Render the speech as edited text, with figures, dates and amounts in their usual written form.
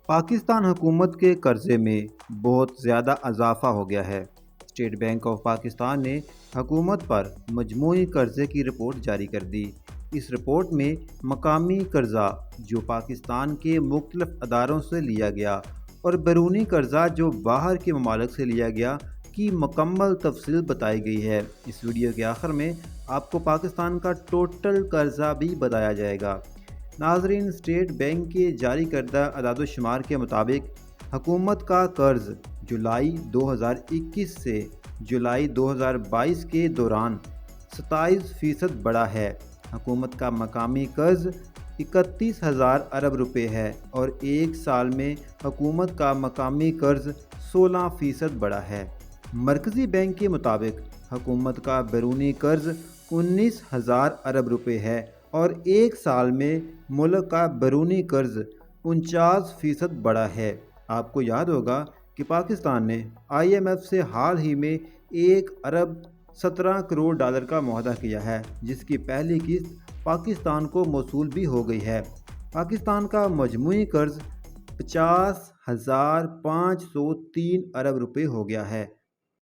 پاکستان حکومت کے قرضے میں بہت زیادہ اضافہ ہو گیا ہے۔ اسٹیٹ بینک آف پاکستان نے حکومت پر مجموعی قرضے کی رپورٹ جاری کر دی۔ اس رپورٹ میں مقامی قرضہ جو پاکستان کے مختلف اداروں سے لیا گیا اور بیرونی قرضہ جو باہر کے ممالک سے لیا گیا کی مکمل تفصیل بتائی گئی ہے۔ اس ویڈیو کے آخر میں آپ کو پاکستان کا ٹوٹل قرضہ بھی بتایا جائے گا۔ ناظرین، اسٹیٹ بینک کے جاری کردہ اعداد و شمار کے مطابق حکومت کا قرض جولائی 2021 سے جولائی 2022 کے دوران 27% بڑھا ہے۔ حکومت کا مقامی قرض 31,000 ارب روپے ہے اور ایک سال میں حکومت کا مقامی قرض 16% بڑھا ہے۔ مرکزی بینک کے مطابق حکومت کا بیرونی قرض 19,000 ارب روپے ہے اور ایک سال میں ملک کا بیرونی قرض 49% بڑھا ہے۔ آپ کو یاد ہوگا کہ پاکستان نے IMF سے حال ہی میں 1 ارب 17 کروڑ ڈالر کا معاہدہ کیا ہے، جس کی پہلی قسط پاکستان کو موصول بھی ہو گئی ہے۔ پاکستان کا مجموعی قرض 50,503 ارب روپے ہو گیا ہے۔